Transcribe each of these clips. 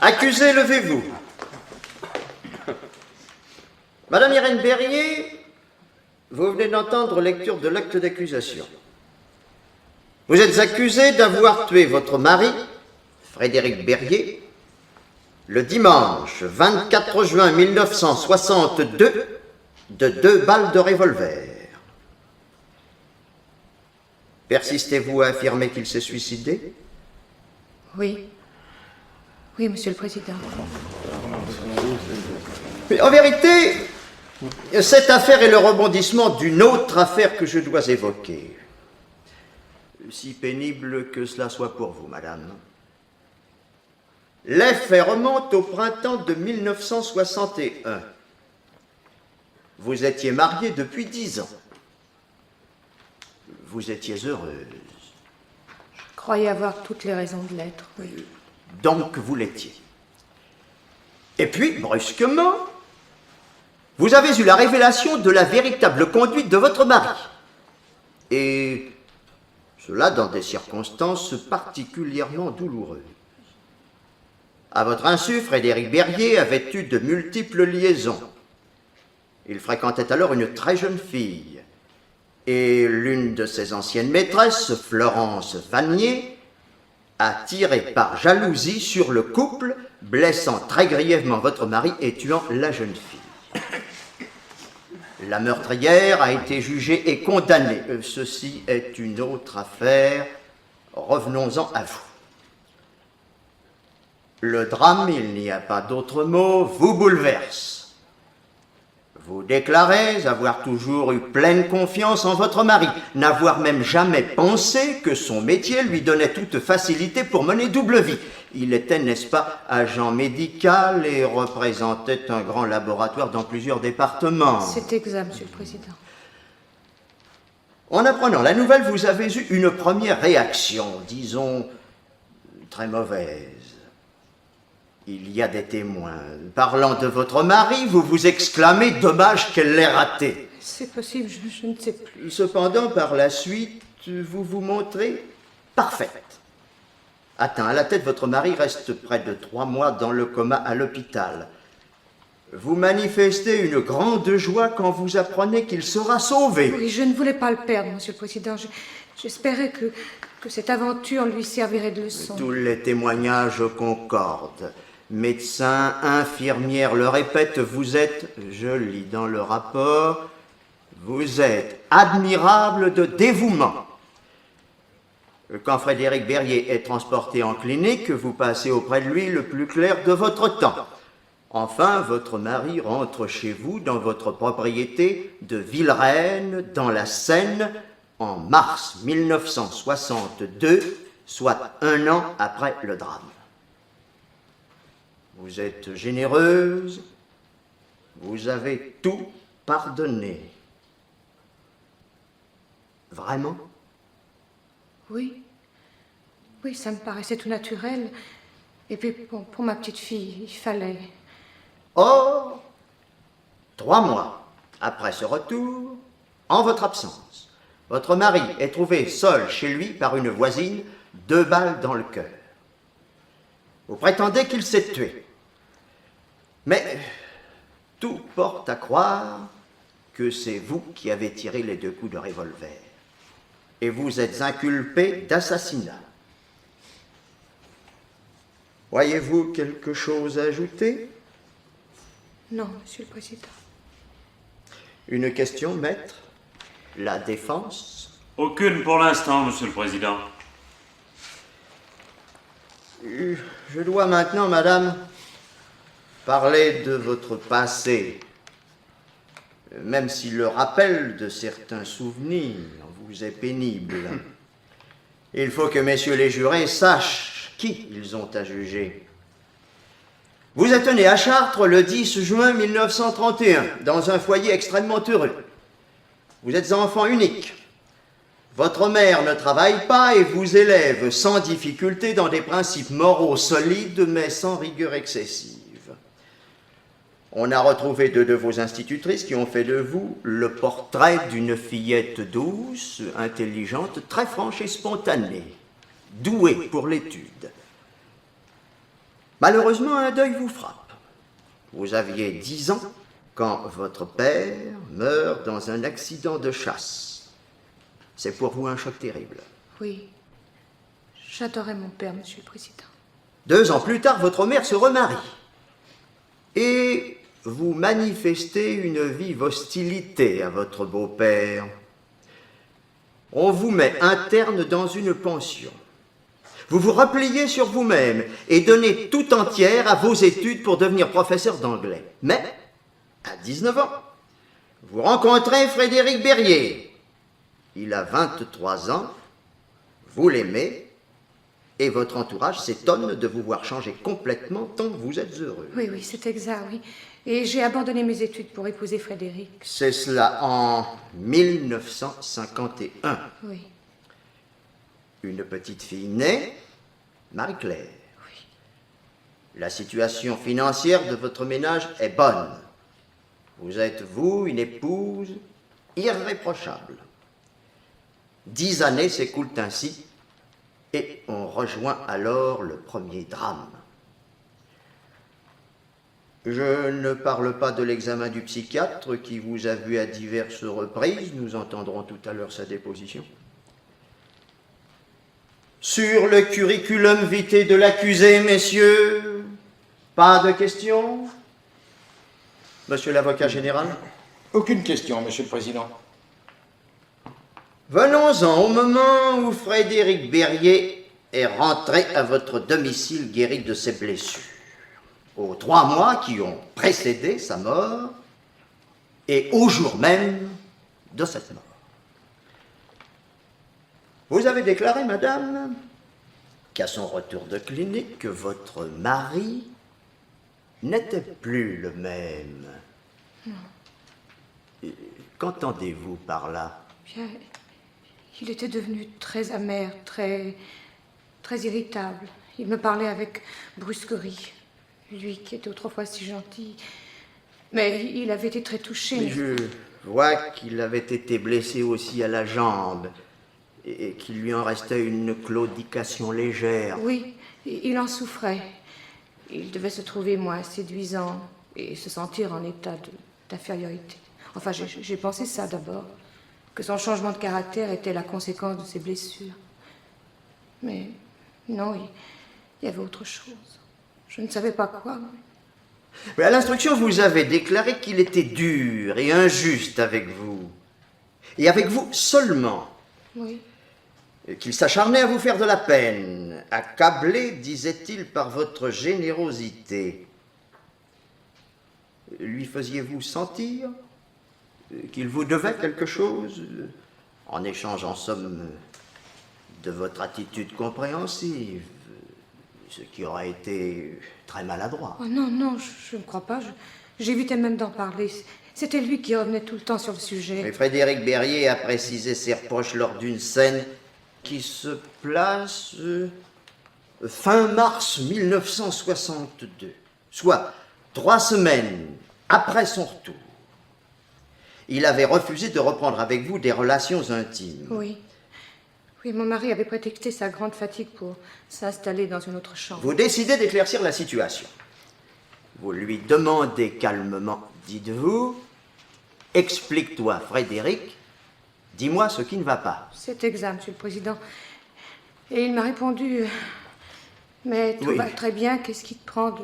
Accusé, levez-vous. Madame Irène Berrier, vous venez d'entendre lecture de l'acte d'accusation. Vous êtes accusé d'avoir tué votre mari, Frédéric Berrier, le dimanche 24 juin 1962, de 2 balles de revolver. Persistez-vous à affirmer qu'il s'est suicidé? Oui. Oui, Monsieur le Président. Mais en vérité, cette affaire est le rebondissement d'une autre affaire que je dois évoquer. Si pénible que cela soit pour vous, madame. Les faits remontent au printemps de 1961. Vous étiez mariée depuis 10 ans. Vous étiez heureuse. Je croyais avoir toutes les raisons de l'être, oui. Donc vous l'étiez. Et puis, brusquement, vous avez eu la révélation de la véritable conduite de votre mari. Et cela dans des circonstances particulièrement douloureuses. À votre insu, Frédéric Berrier avait eu de multiples liaisons. Il fréquentait alors une très jeune fille. Et l'une de ses anciennes maîtresses, Florence Vanier, a tiré par jalousie sur le couple, blessant très grièvement votre mari et tuant la jeune fille. La meurtrière a été jugée et condamnée. Ceci est une autre affaire. Revenons-en à vous. Le drame, il n'y a pas d'autre mot, vous bouleverse. Vous déclarez avoir toujours eu pleine confiance en votre mari, n'avoir même jamais pensé que son métier lui donnait toute facilité pour mener double vie. Il était, n'est-ce pas, agent médical et représentait un grand laboratoire dans plusieurs départements. C'est exact, Monsieur le Président. En apprenant la nouvelle, vous avez eu une première réaction, disons, très mauvaise. Il y a des témoins. Parlant de votre mari, vous vous exclamez « Dommage qu'elle l'ait raté ». C'est possible, je ne sais plus. Cependant, par la suite, vous vous montrez parfaite. Atteint à la tête, votre mari reste près de 3 mois dans le coma à l'hôpital. Vous manifestez une grande joie quand vous apprenez qu'il sera sauvé. Oui, je ne voulais pas le perdre, Monsieur le Président. J'espérais que cette aventure lui servirait de leçon. Tous les témoignages concordent. Médecins, infirmières le répètent, vous êtes, je lis dans le rapport, vous êtes admirable de dévouement. Quand Frédéric Berrier est transporté en clinique, vous passez auprès de lui le plus clair de votre temps. Enfin, votre mari rentre chez vous dans votre propriété de Villereine, dans la Seine, en mars 1962, soit 1 an après le drame. Vous êtes généreuse, vous avez tout pardonné. Vraiment? Oui. Oui, ça me paraissait tout naturel. Et puis, pour ma petite fille, il fallait... Or, 3 mois après ce retour, en votre absence, votre mari est trouvé seul chez lui par une voisine, 2 balles dans le cœur. Vous prétendez qu'il s'est tué. Mais tout porte à croire que c'est vous qui avez tiré les 2 coups de revolver. Et vous êtes inculpé d'assassinat. Voyez-vous quelque chose à ajouter? Non, Monsieur le Président. Une question, maître? La défense? Aucune pour l'instant, Monsieur le Président. Je dois maintenant, madame, parler de votre passé, même si le rappel de certains souvenirs vous est pénible. Il faut que messieurs les jurés sachent qui ils ont à juger. Vous êtes né à Chartres le 10 juin 1931, dans un foyer extrêmement heureux. Vous êtes enfant unique. Votre mère ne travaille pas et vous élève sans difficulté dans des principes moraux solides, mais sans rigueur excessive. On a retrouvé 2 de vos institutrices qui ont fait de vous le portrait d'une fillette douce, intelligente, très franche et spontanée, douée pour l'étude. Malheureusement, un deuil vous frappe. Vous aviez 10 ans quand votre père meurt dans un accident de chasse. C'est pour vous un choc terrible. Oui. J'adorais mon père, Monsieur le Président. 2 ans plus tard, votre mère se remarie. Et vous manifestez une vive hostilité à votre beau-père. On vous met interne dans une pension. Vous vous repliez sur vous-même et donnez tout entière à vos études pour devenir professeur d'anglais. Mais, à 19 ans, vous rencontrez Frédéric Berrier. Il a 23 ans, vous l'aimez, et votre entourage s'étonne de vous voir changer complètement tant vous êtes heureux. Oui, oui, c'est exact, oui. Et j'ai abandonné mes études pour épouser Frédéric. C'est cela en 1951. Oui, Une petite fille née, Marie-Claire. oui. La situation financière de votre ménage est bonne. Vous êtes, vous, une épouse irréprochable. 10 années s'écoulent ainsi, et on rejoint alors le premier drame. Je ne parle pas de l'examen du psychiatre qui vous a vu à diverses reprises, nous entendrons tout à l'heure sa déposition. Sur le curriculum vitae de l'accusé, messieurs, pas de questions? Monsieur l'avocat général? Aucune question, Monsieur le Président. Venons-en au moment où Frédéric Berrier est rentré à votre domicile guéri de ses blessures, aux 3 mois qui ont précédé sa mort et au jour même de cette mort. Vous avez déclaré, madame, qu'à son retour de clinique, que votre mari n'était plus le même. Qu'entendez-vous par là? Bien, il était devenu très amer, très irritable. Il me parlait avec brusquerie. Lui qui était autrefois si gentil. Mais il avait été très touché. Mais je vois qu'il avait été blessé aussi à la jambe et qu'il lui en restait une claudication légère. Oui, il en souffrait. Il devait se trouver moins séduisant et se sentir en état d'infériorité. Enfin, j'ai pensé ça d'abord, que son changement de caractère était la conséquence de ses blessures. Mais non, il y avait autre chose. Je ne savais pas quoi. Mais à l'instruction, vous avez déclaré qu'il était dur et injuste avec vous. Et avec vous seulement. Oui. Qu'il s'acharnait à vous faire de la peine, accablé, disait-il, par votre générosité. Lui faisiez-vous sentir qu'il vous devait quelque chose, en échange, en somme, de votre attitude compréhensive, ce qui aurait été très maladroit? Oh non, non, je ne crois pas. J'évitais même d'en parler. C'était lui qui revenait tout le temps sur le sujet. Mais Frédéric Berrier a précisé ses reproches lors d'une scène qui se place fin mars 1962, soit 3 semaines après son retour. Il avait refusé de reprendre avec vous des relations intimes. Oui. Oui, mon mari avait prétexté sa grande fatigue pour s'installer dans une autre chambre. Vous décidez d'éclaircir la situation. Vous lui demandez calmement, dites-vous, explique-toi, Frédéric, dis-moi ce qui ne va pas. C'est exact, Monsieur le Président. Et il m'a répondu, mais tout Oui. va très bien, qu'est-ce qui te prend,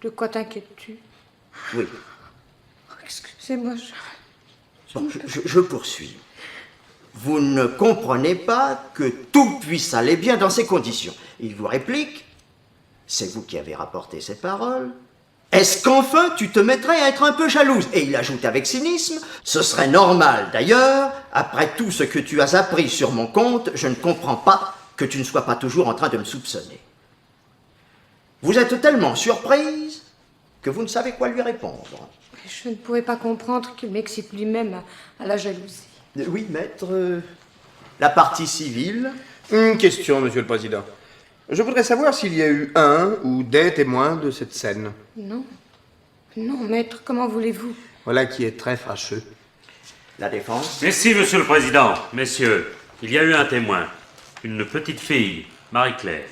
de quoi t'inquiètes-tu? Oui. Oh, excusez-moi, Bon, je poursuis. Vous ne comprenez pas que tout puisse aller bien dans ces conditions. Il vous réplique, c'est vous qui avez rapporté ces paroles. Est-ce qu'enfin tu te mettrais à être un peu jalouse? Et il ajoute avec cynisme, ce serait normal d'ailleurs, après tout ce que tu as appris sur mon compte, je ne comprends pas que tu ne sois pas toujours en train de me soupçonner. Vous êtes tellement surprise que vous ne savez quoi lui répondre. je ne pouvais pas comprendre qu'il m'excite lui-même à la jalousie. Oui, maître, la partie civile. Une question, Monsieur le Président. Je voudrais savoir s'il y a eu un ou des témoins de cette scène. Non. Non, maître, comment voulez-vous? Voilà qui est très fâcheux. La défense. Merci, Monsieur le Président. Messieurs, il y a eu un témoin. Une petite fille, Marie-Claire.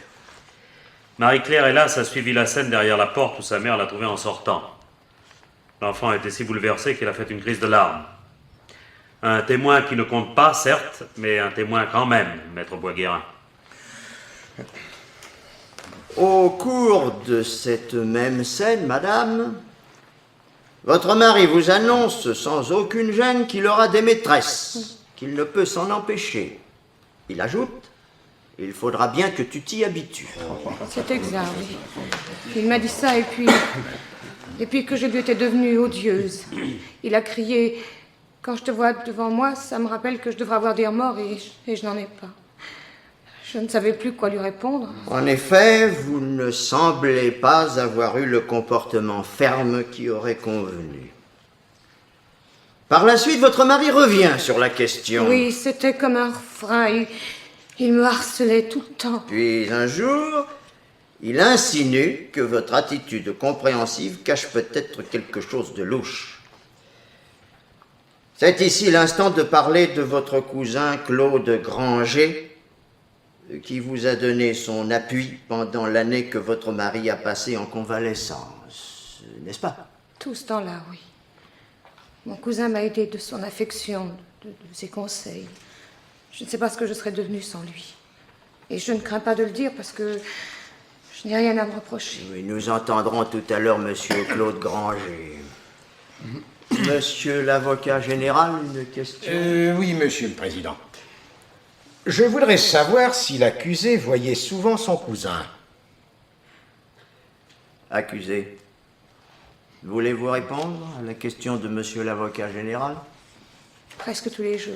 Marie-Claire, hélas, a suivi la scène derrière la porte où sa mère l'a trouvée en sortant. L'enfant était si bouleversé qu'elle a fait une crise de larmes. Un témoin qui ne compte pas, certes, mais un témoin quand même, maître Boisguérin. Au cours de cette même scène, madame, votre mari vous annonce sans aucune gêne qu'il aura des maîtresses, qu'il ne peut s'en empêcher. Il ajoute: il faudra bien que tu t'y habitues. C'est exact, oui. Il m'a dit ça et puis que je lui étais devenue odieuse. Il a crié: quand je te vois devant moi, ça me rappelle que je devrais avoir des remords et je n'en ai pas. Je ne savais plus quoi lui répondre. En effet, vous ne semblez pas avoir eu le comportement ferme qui aurait convenu. Par la suite, votre mari revient sur la question. Oui, c'était comme un refrain. Il me harcelait tout le temps. Puis un jour, il insinue que votre attitude compréhensive cache peut-être quelque chose de louche. C'est ici l'instant de parler de votre cousin Claude Granger, qui vous a donné son appui pendant l'année que votre mari a passée en convalescence, n'est-ce pas? Tout ce temps-là, oui. Mon cousin m'a aidé de son affection, de ses conseils. Je ne sais pas ce que je serais devenue sans lui. Et je ne crains pas de le dire parce que je n'ai rien à me reprocher. Oui, nous entendrons tout à l'heure monsieur Claude Granger. Monsieur l'avocat général, une question? Oui, monsieur le président. Je voudrais savoir si l'accusé voyait souvent son cousin. Accusé. Voulez-vous répondre à la question de monsieur l'avocat général? Presque tous les jours,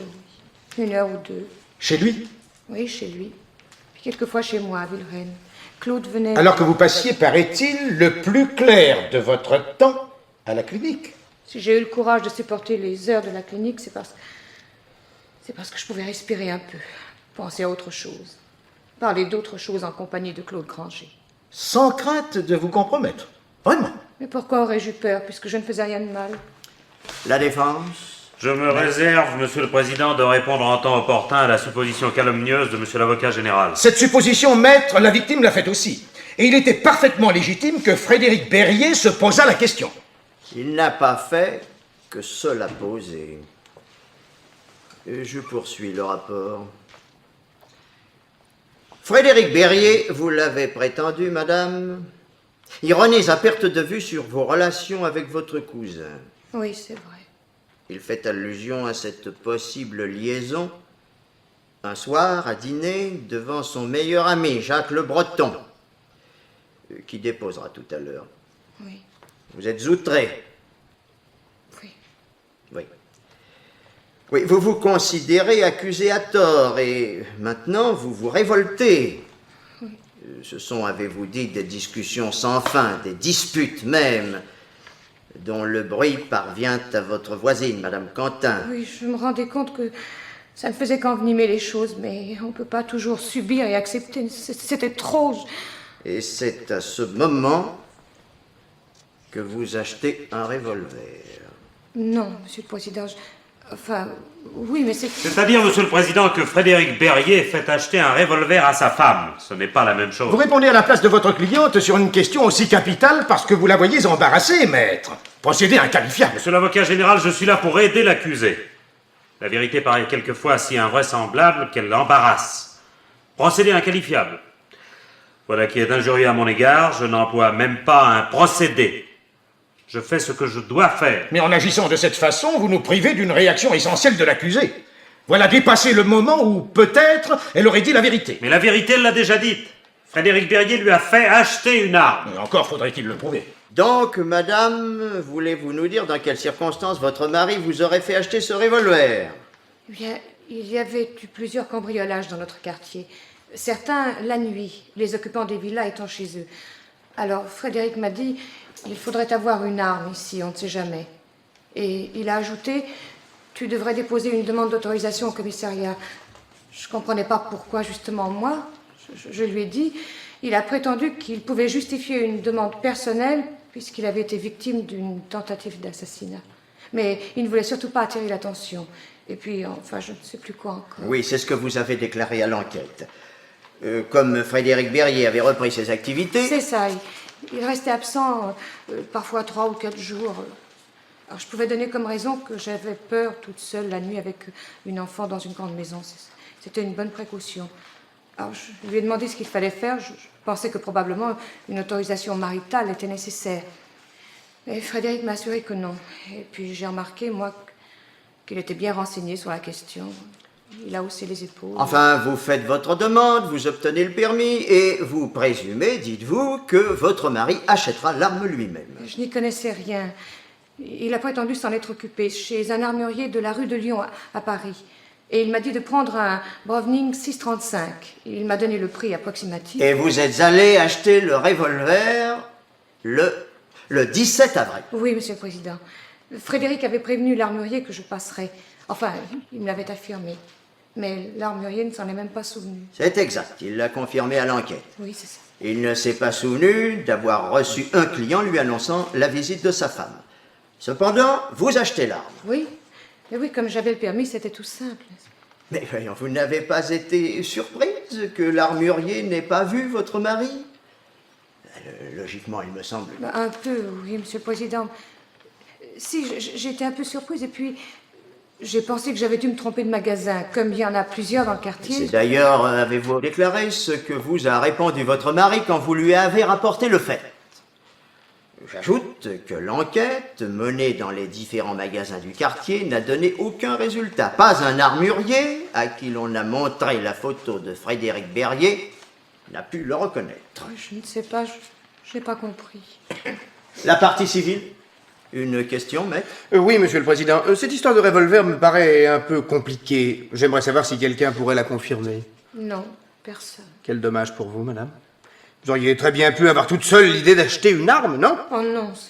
oui. 1 heure ou 2. Chez lui? Oui, chez lui. Puis quelquefois chez moi, à Villereine. Claude venait... Alors que vous passiez, paraît-il, le plus clair de votre temps à la clinique. Si j'ai eu le courage de supporter les heures de la clinique, c'est parce que je pouvais respirer un peu, penser à autre chose, parler d'autre chose en compagnie de Claude Granger. Sans crainte de vous compromettre. Vraiment. Mais pourquoi aurais-je eu peur, puisque je ne faisais rien de mal? La défense? Je me réserve, monsieur le président, de répondre en temps opportun à la supposition calomnieuse de monsieur l'avocat général. Cette supposition, maître, la victime l'a faite aussi. Et il était parfaitement légitime que Frédéric Berrier se posât la question. Il n'a pas fait que cela poser. Et je poursuis le rapport. Frédéric Berrier, vous l'avez prétendu, madame, ironise à perte de vue sur vos relations avec votre cousin. Oui, c'est vrai. Il fait allusion à cette possible liaison un soir à dîner devant son meilleur ami, Jacques Le Breton, qui déposera tout à l'heure. Oui, Vous êtes outré. oui. Oui. Oui, vous vous considérez accusé à tort et maintenant vous vous révoltez. Oui. Ce sont, avez-vous dit, des discussions sans fin, des disputes même, dont le bruit parvient à votre voisine, Madame Quentin. Oui, je me rendais compte que ça ne faisait qu'envenimer les choses, mais on ne peut pas toujours subir et accepter. C'était trop. Et c'est à ce moment que vous achetez un revolver. Non, monsieur le président, enfin, oui, mais c'est... C'est-à-dire, monsieur le président, que Frédéric Berrier fait acheter un revolver à sa femme. Ce n'est pas la même chose. Vous répondez à la place de votre cliente sur une question aussi capitale parce que vous la voyez embarrassée, maître. Procédé inqualifiable. Monsieur l'avocat général, je suis là pour aider l'accusé. La vérité paraît quelquefois si invraisemblable qu'elle l'embarrasse. Procédé inqualifiable. Voilà qui est injurieux à mon égard, je n'emploie même pas un procédé. Je fais ce que je dois faire. Mais en agissant de cette façon, vous nous privez d'une réaction essentielle de l'accusé. Voilà dépassé le moment où, peut-être, elle aurait dit la vérité. Mais la vérité, elle l'a déjà dite. Frédéric Berrier lui a fait acheter une arme. Mais encore faudrait-il le prouver. Donc, madame, voulez-vous nous dire dans quelles circonstances votre mari vous aurait fait acheter ce revolver? Eh bien, il y avait eu plusieurs cambriolages dans notre quartier. Certains, la nuit, les occupants des villas étant chez eux. Alors, Frédéric m'a dit, il faudrait avoir une arme ici, on ne sait jamais. Et il a ajouté, tu devrais déposer une demande d'autorisation au commissariat. Je ne comprenais pas pourquoi, justement, moi. Je lui ai dit, il a prétendu qu'il pouvait justifier une demande personnelle puisqu'il avait été victime d'une tentative d'assassinat. Mais il ne voulait surtout pas attirer l'attention. Et puis, enfin, je ne sais plus quoi encore. Oui, c'est ce que vous avez déclaré à l'enquête. Comme Frédéric Berrier avait repris ses activités... C'est ça. Il restait absent parfois 3 ou 4 jours. Alors, je pouvais donner comme raison que j'avais peur toute seule la nuit avec une enfant dans une grande maison. C'était une bonne précaution. Alors, je lui ai demandé ce qu'il fallait faire. Je pensais que probablement une autorisation maritale était nécessaire. Mais Frédéric m'a assuré que non. Et puis j'ai remarqué, moi, qu'il était bien renseigné sur la question. Il a haussé les épaules. Enfin, vous faites votre demande, vous obtenez le permis, et vous présumez, dites-vous, que votre mari achètera l'arme lui-même. Je n'y connaissais rien. Il a prétendu s'en être occupé chez un armurier de la rue de Lyon à Paris. Et il m'a dit de prendre un Browning 635. Il m'a donné le prix approximatif. Et vous êtes allé acheter le revolver le 17 avril. Oui, Monsieur le Président. Frédéric avait prévenu l'armurier que je passerais. Enfin, il me l'avait affirmé. Mais l'armurier ne s'en est même pas souvenu. C'est exact, il l'a confirmé à l'enquête. Oui, c'est ça. Il ne s'est pas souvenu d'avoir reçu un client lui annonçant la visite de sa femme. Cependant, vous achetez l'arme. Oui. Mais oui, comme j'avais le permis, c'était tout simple. Mais voyons, vous n'avez pas été surprise que l'armurier n'ait pas vu votre mari? Logiquement, il me semble. Un peu, oui, Monsieur le Président. Si, j'étais un peu surprise et puis j'ai pensé que j'avais dû me tromper de magasin, comme il y en a plusieurs dans le quartier. C'est d'ailleurs, avez-vous déclaré ce que vous a répondu votre mari quand vous lui avez rapporté le fait? J'ajoute que l'enquête menée dans les différents magasins du quartier n'a donné aucun résultat. Pas un armurier à qui l'on a montré la photo de Frédéric Berrier n'a pu le reconnaître. Je ne sais pas, je n'ai pas compris. La partie civile? Une question, maître? Oui, Monsieur le Président. Cette histoire de revolver me paraît un peu compliquée. J'aimerais savoir si quelqu'un pourrait la confirmer. Non, personne. Quel dommage pour vous, madame. Vous auriez très bien pu avoir toute seule l'idée d'acheter une arme, non? Oh non, ce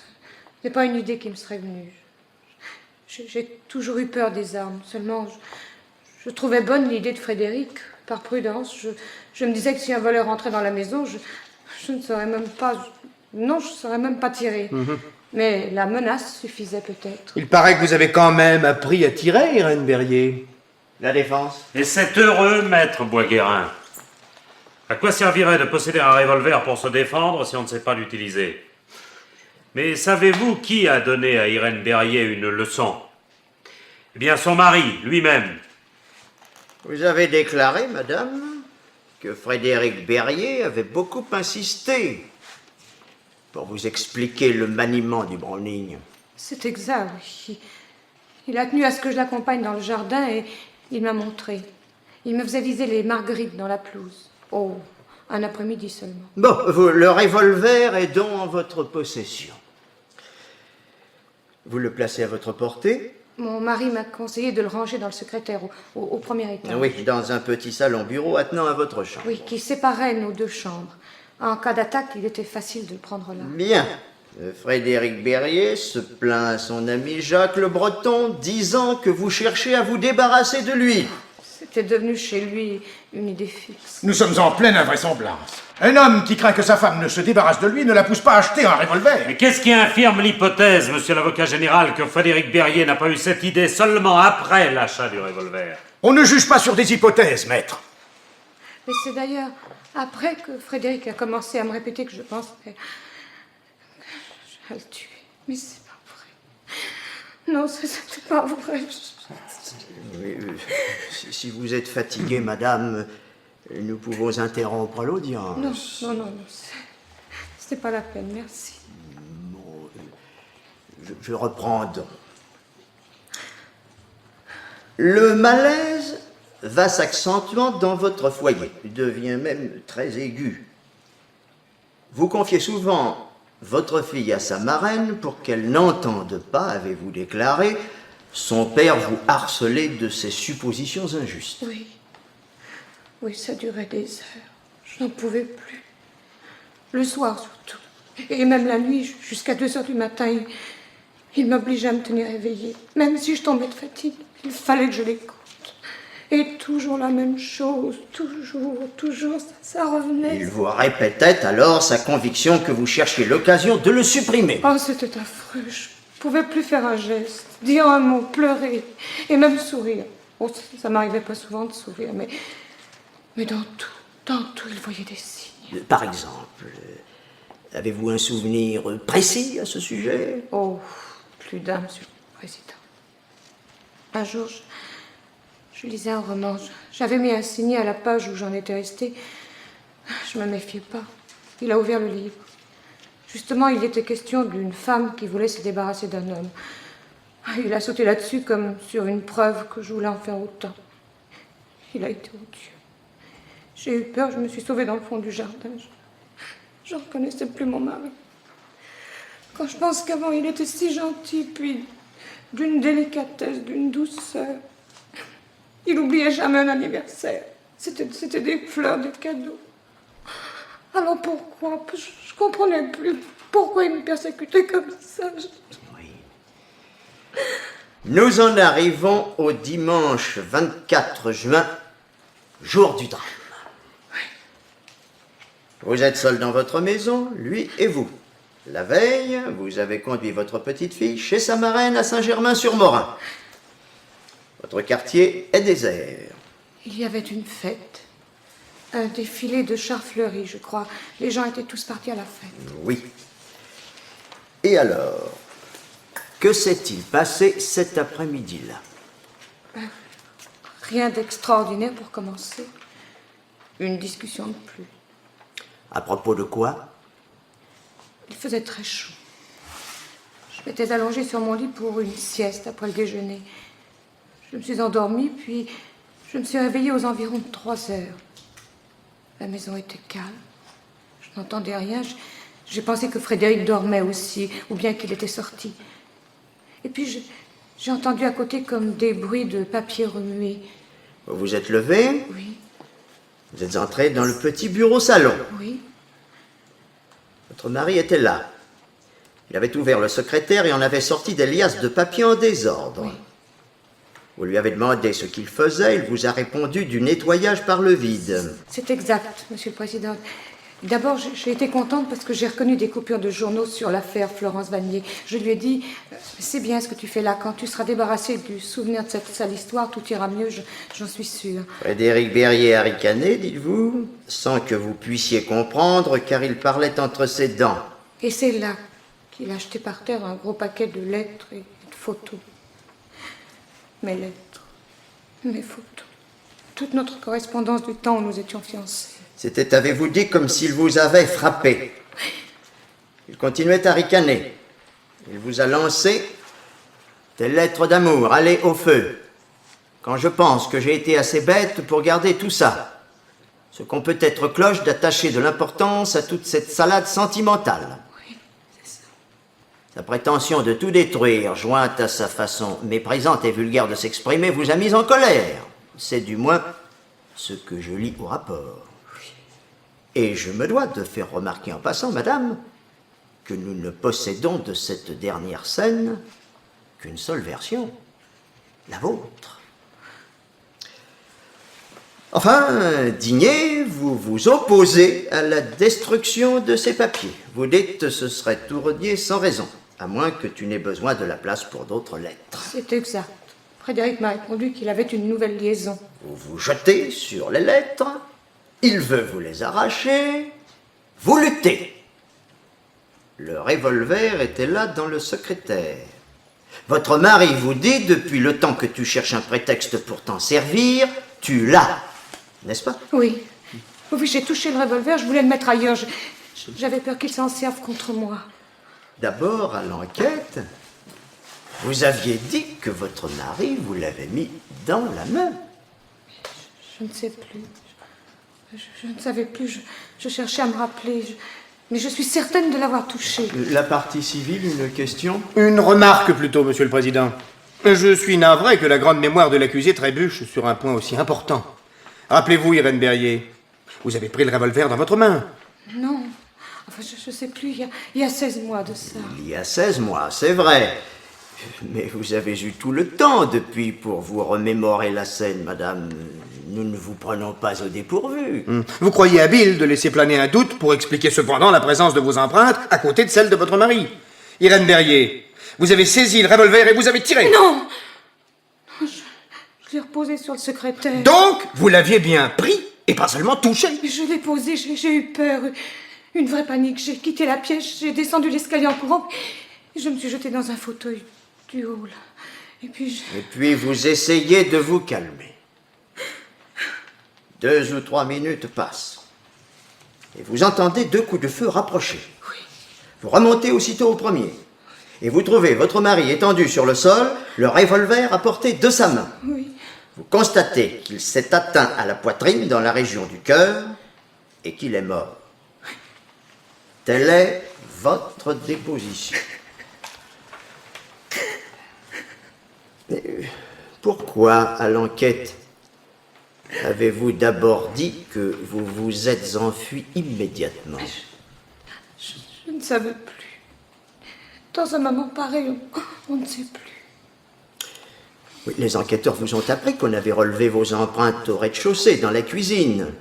n'est pas une idée qui me serait venue. J'ai toujours eu peur des armes. Seulement, je trouvais bonne l'idée de Frédéric. Par prudence, je me disais que si un voleur entrait dans la maison, je ne saurais même pas... Non, je ne saurais même pas tirer. Mais la menace suffisait peut-être. Il paraît que vous avez quand même appris à tirer, Irène Berrier. La défense? Et c'est heureux, maître Boisguérin. À quoi servirait de posséder un revolver pour se défendre si on ne sait pas l'utiliser? Mais savez-vous qui a donné à Irène Berrier une leçon? Eh bien, son mari, lui-même. Vous avez déclaré, madame, que Frédéric Berrier avait beaucoup insisté pour vous expliquer le maniement du Browning. C'est exact, oui. Il a tenu à ce que je l'accompagne dans le jardin et il m'a montré. Il me faisait viser les marguerites dans la pelouse. Oh, un après-midi seulement. Bon, le revolver est donc en votre possession. Vous le placez à votre portée? Mon mari m'a conseillé de le ranger dans le secrétaire, au premier étage. Oui, dans un petit salon-bureau attenant à votre chambre. Oui, qui séparait nos 2 chambres. En cas d'attaque, il était facile de le prendre là. Bien. Frédéric Berrier se plaint à son ami Jacques Le Breton, disant que vous cherchez à vous débarrasser de lui. C'était devenu chez lui une idée fixe. Nous sommes en pleine invraisemblance. Un homme qui craint que sa femme ne se débarrasse de lui ne la pousse pas à acheter un revolver. Mais qu'est-ce qui infirme l'hypothèse, monsieur l'avocat général, que Frédéric Berrier n'a pas eu cette idée seulement après l'achat du revolver? On ne juge pas sur des hypothèses, maître. Mais c'est d'ailleurs après que Frédéric a commencé à me répéter que je pensais que j'allais le tuer. Mais c'est pas vrai. Non, c'est pas vrai. Oui, si vous êtes fatiguée, madame, nous pouvons interrompre l'audience. Non, c'est pas la peine, merci. Je reprends donc. Le malaise va s'accentuant dans votre foyer. Il devient même très aigu. Vous confiez souvent votre fille à sa marraine pour qu'elle n'entende pas, avez-vous déclaré, son père vous harceler de ses suppositions injustes. Oui, ça durait des heures. Je n'en pouvais plus. Le soir surtout. Et même la nuit, jusqu'à 2 heures du matin, il m'obligeait à me tenir éveillée. Même si je tombais de fatigue, il fallait que je l'écoute. Et toujours la même chose, toujours, ça revenait. Il vous répétait alors sa conviction que vous cherchiez l'occasion de le supprimer. Oh, c'était affreux. Je pouvais plus faire un geste, dire un mot, pleurer, et même sourire. Oh, ça m'arrivait pas souvent de sourire, mais dans tout. Tantôt, il voyait des signes. Par exemple, avez-vous un souvenir précis à ce sujet? Oh, plus d'un, monsieur le président. Un jour, je lisais un roman. J'avais mis un signet à la page où j'en étais restée. Je me méfiais pas. Il a ouvert le livre. Justement, il était question d'une femme qui voulait se débarrasser d'un homme. Il a sauté là-dessus comme sur une preuve que je voulais en faire autant. Il a été odieux. J'ai eu peur, je me suis sauvée dans le fond du jardin. Je ne reconnaissais plus mon mari. Quand je pense qu'avant il était si gentil, puis d'une délicatesse, d'une douceur. Il n'oubliait jamais un anniversaire. C'était des fleurs, des cadeaux. Alors pourquoi? Je ne comprenais plus. Pourquoi il me persécutait comme ça? Oui. Nous en arrivons au dimanche 24 juin, jour du drame. Vous êtes seul dans votre maison, lui et vous. La veille, vous avez conduit votre petite fille chez sa marraine à Saint-Germain-sur-Morin. Votre quartier est désert. Il y avait une fête. Un défilé de chars fleuris, je crois. Les gens étaient tous partis à la fête. Oui. Et alors, que s'est-il passé cet après-midi-là? Rien d'extraordinaire pour commencer. Une discussion de plus. À propos de quoi? Il faisait très chaud. Je m'étais allongée sur mon lit pour une sieste après le déjeuner. Je me suis endormie, puis je me suis réveillée aux environs de 3 heures. La maison était calme. Je n'entendais rien. J'ai pensé que Frédéric dormait aussi, ou bien qu'il était sorti. Et puis j'ai entendu à côté comme des bruits de papier remué. Vous vous êtes levé? Oui, Vous êtes entré dans le petit bureau-salon. oui. Votre mari était là. Il avait ouvert le secrétaire et en avait sorti des liasses de papier en désordre. Oui. Vous lui avez demandé ce qu'il faisait, il vous a répondu du nettoyage par le vide. C'est exact, Monsieur le Président. D'abord, j'ai été contente parce que j'ai reconnu des coupures de journaux sur l'affaire Florence Vanier. Je lui ai dit, c'est bien ce que tu fais là. Quand tu seras débarrassé du souvenir de cette sale histoire, tout ira mieux, j'en suis sûre. Frédéric Berrier a ricané, dites-vous, sans que vous puissiez comprendre, car il parlait entre ses dents. Et c'est là qu'il a jeté par terre un gros paquet de lettres et de photos. Mes lettres, mes photos, toute notre correspondance du temps où nous étions fiancés. C'était, avez-vous dit, comme s'il vous avait frappé. Il continuait à ricaner. Il vous a lancé des lettres d'amour. Allez au feu. Quand je pense que j'ai été assez bête pour garder tout ça, ce qu'on peut être cloche d'attacher de l'importance à toute cette salade sentimentale. Oui, c'est ça. Sa prétention de tout détruire, jointe à sa façon méprisante et vulgaire de s'exprimer, vous a mis en colère. C'est du moins ce que je lis au rapport. Et je me dois de faire remarquer en passant, madame, que nous ne possédons de cette dernière scène qu'une seule version, la vôtre. Enfin, Digné, vous vous opposez à la destruction de ces papiers. Vous dites ce serait tout renier sans raison, à moins que tu n'aies besoin de la place pour d'autres lettres. C'est exact. Frédéric m'a répondu qu'il avait une nouvelle liaison. Vous vous jetez sur les lettres, il veut vous les arracher, vous luttez. Le revolver était là dans le secrétaire. Votre mari vous dit, depuis le temps que tu cherches un prétexte pour t'en servir, tu l'as, n'est-ce pas? Oui. Oui, j'ai touché le revolver, je voulais le mettre ailleurs. J'avais peur qu'il s'en serve contre moi. D'abord, à l'enquête, vous aviez dit que votre mari vous l'avait mis dans la main. Je ne sais plus. Je ne savais plus. Je cherchais à me rappeler. Mais je suis certaine de l'avoir touché. La partie civile, une question? Une remarque plutôt, Monsieur le Président. Je suis navré que la grande mémoire de l'accusé trébuche sur un point aussi important. Rappelez-vous, Irène Berrier, vous avez pris le revolver dans votre main. Non. Enfin, je ne sais plus. Il y a 16 mois de ça. Il y a 16 mois, c'est vrai. Mais vous avez eu tout le temps depuis pour vous remémorer la scène, madame. Nous ne vous prenons pas au dépourvu. Vous croyez habile de laisser planer un doute pour expliquer cependant la présence de vos empreintes à côté de celle de votre mari. Irène Berrier, vous avez saisi le revolver et vous avez tiré. Non. Je l'ai reposé sur le secrétaire. Donc, vous l'aviez bien pris Et pas seulement touché. Je l'ai posé, j'ai eu peur, une vraie panique. J'ai quitté la pièce, j'ai descendu l'escalier en courant et je me suis jetée dans un fauteuil du haut, là. Et puis vous essayez de vous calmer. 2 ou 3 minutes passent. Et vous entendez 2 coups de feu rapprochés. Oui. Vous remontez aussitôt au premier. Et vous trouvez votre mari étendu sur le sol, le revolver à portée de sa main. Oui. Vous constatez qu'il s'est atteint à la poitrine dans la région du cœur et qu'il est mort. Telle est votre déposition. Mais pourquoi, à l'enquête, avez-vous d'abord dit que vous vous êtes enfui immédiatement? Je ne savais plus. Dans un moment pareil, on ne sait plus. Oui, les enquêteurs vous ont appris qu'on avait relevé vos empreintes au rez-de-chaussée, dans la cuisine.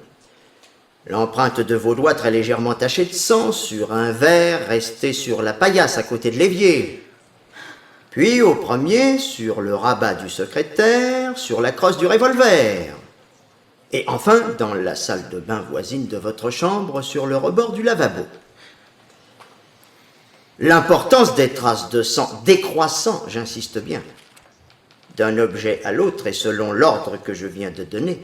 L'empreinte de vos doigts très légèrement tachée de sang sur un verre resté sur la paillasse à côté de l'évier. Puis au premier, sur le rabat du secrétaire, sur la crosse du revolver. Et enfin, dans la salle de bain voisine de votre chambre, sur le rebord du lavabo. L'importance des traces de sang décroissant, j'insiste bien, d'un objet à l'autre et selon l'ordre que je viens de donner.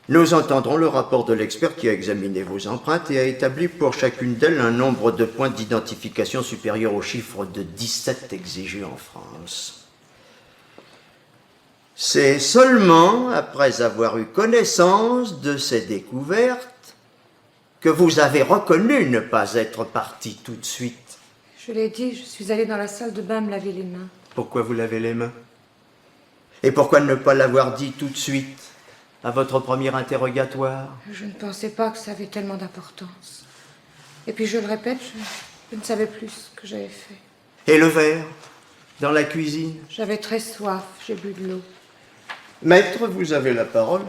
Nous entendrons le rapport de l'expert qui a examiné vos empreintes et a établi pour chacune d'elles un nombre de points d'identification supérieur au chiffre de 17 exigé en France. C'est seulement après avoir eu connaissance de ces découvertes que vous avez reconnu ne pas être parti tout de suite. Je l'ai dit, je suis allée dans la salle de bain me laver les mains. Pourquoi vous lavez les mains? Et pourquoi ne pas l'avoir dit tout de suite, à votre premier interrogatoire? Je ne pensais pas que ça avait tellement d'importance. Et puis je le répète, je ne savais plus ce que j'avais fait. Et le verre? Dans la cuisine? J'avais très soif, j'ai bu de l'eau. Maître, vous avez la parole.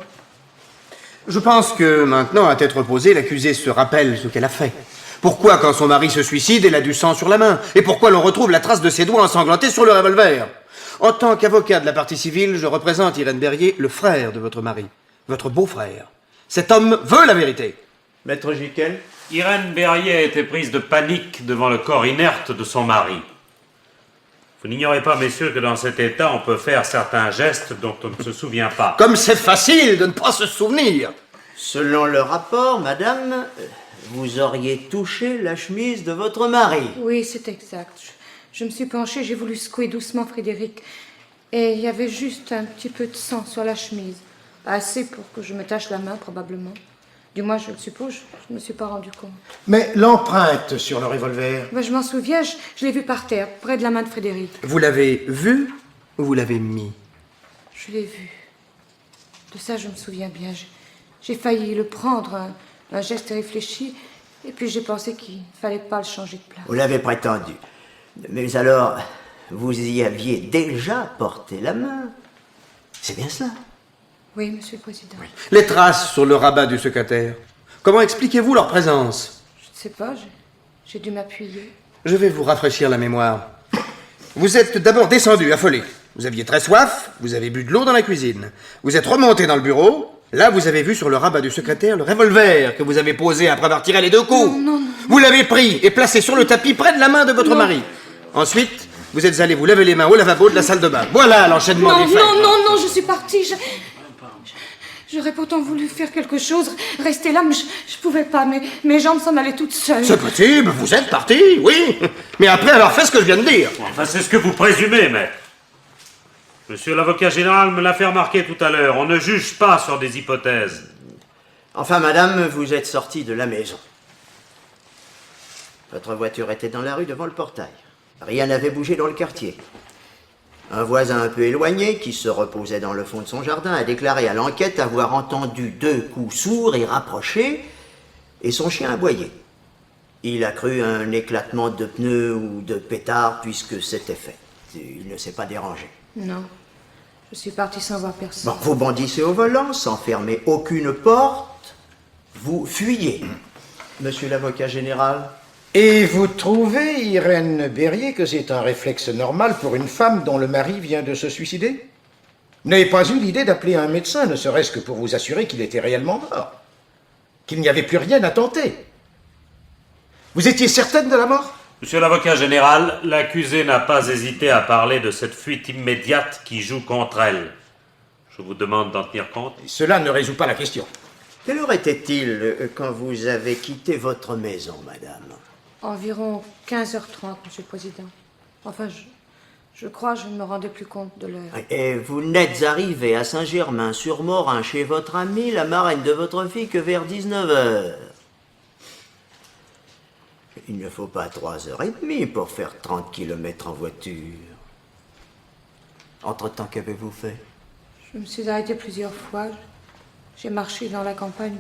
Je pense que maintenant, à tête reposée, l'accusée se rappelle ce qu'elle a fait. Pourquoi, quand son mari se suicide, elle a du sang sur la main? Et pourquoi l'on retrouve la trace de ses doigts ensanglantés sur le revolver? En tant qu'avocat de la partie civile, je représente Irène Berrier, le frère de votre mari, votre beau-frère. Cet homme veut la vérité. Maître Giquel? Irène Berrier a été prise de panique devant le corps inerte de son mari. Vous n'ignorez pas, messieurs, que dans cet état, on peut faire certains gestes dont on ne se souvient pas. Comme c'est facile de ne pas se souvenir. Selon le rapport, madame, vous auriez touché la chemise de votre mari. Oui, c'est exact. Je me suis penchée, j'ai voulu secouer doucement Frédéric. Et il y avait juste un petit peu de sang sur la chemise. Assez pour que je me tache la main, probablement. Du moins, je le suppose, je ne me suis pas rendu compte. Mais l'empreinte sur le revolver... Ben, je m'en souviens, je l'ai vue par terre, près de la main de Frédéric. Vous l'avez vu ou vous l'avez mis? Je l'ai vue. De ça, je me souviens bien. J'ai failli le prendre, un geste réfléchi, et puis j'ai pensé qu'il ne fallait pas le changer de place. Vous l'avez prétendu. Mais alors, vous y aviez déjà porté la main. C'est bien cela? Oui, monsieur le président. Oui. Les traces sur le rabat du secrétaire. Comment expliquez-vous leur présence? Je ne sais pas, j'ai dû m'appuyer. Je vais vous rafraîchir la mémoire. Vous êtes d'abord descendu, affolé. Vous aviez très soif, vous avez bu de l'eau dans la cuisine. Vous êtes remonté dans le bureau. Là, vous avez vu sur le rabat du secrétaire le revolver que vous avez posé après avoir tiré les 2 coups. Non. Vous l'avez pris et placé sur le tapis près de la main de votre mari. Ensuite, vous êtes allé vous laver les mains au lavabo de la salle de bain. Voilà l'enchaînement des faits. Non, je suis partie. J'aurais pourtant voulu faire quelque chose, rester là, mais je pouvais pas. Mes jambes s'en allaient toutes seules. C'est possible, vous êtes parti, oui. Mais après avoir fait ce que je viens de dire. Enfin, c'est ce que vous présumez, mais... Monsieur l'avocat général me l'a fait remarquer tout à l'heure. On ne juge pas sur des hypothèses. Enfin, madame, vous êtes sortie de la maison. Votre voiture était dans la rue devant le portail. Rien n'avait bougé dans le quartier. Un voisin un peu éloigné, qui se reposait dans le fond de son jardin, a déclaré à l'enquête avoir entendu 2 coups sourds et rapprochés, et son chien aboyer. Il a cru un éclatement de pneus ou de pétard, puisque c'était fait. Il ne s'est pas dérangé. Non, je suis partie sans voir personne. Bon, vous bondissez au volant, sans fermer aucune porte, vous fuyez. Monsieur l'avocat général? Et vous trouvez, Irène Berrier, que c'est un réflexe normal pour une femme dont le mari vient de se suicider? Vous n'avez pas eu l'idée d'appeler un médecin, ne serait-ce que pour vous assurer qu'il était réellement mort, qu'il n'y avait plus rien à tenter. Vous étiez certaine de la mort? Monsieur l'avocat général, l'accusée n'a pas hésité à parler de cette fuite immédiate qui joue contre elle. Je vous demande d'en tenir compte. Cela ne résout pas la question. Quelle heure était-il quand vous avez quitté votre maison, madame? Environ 15h30, Monsieur le Président. Enfin, je crois, je ne me rendais plus compte de l'heure. Et vous n'êtes arrivé à Saint-Germain-sur-Morin chez votre amie, la marraine de votre fille, que vers 19h. Il ne faut pas 3h30 pour faire 30 km en voiture. Entre-temps, qu'avez-vous fait? Je me suis arrêtée plusieurs fois. J'ai marché dans la campagne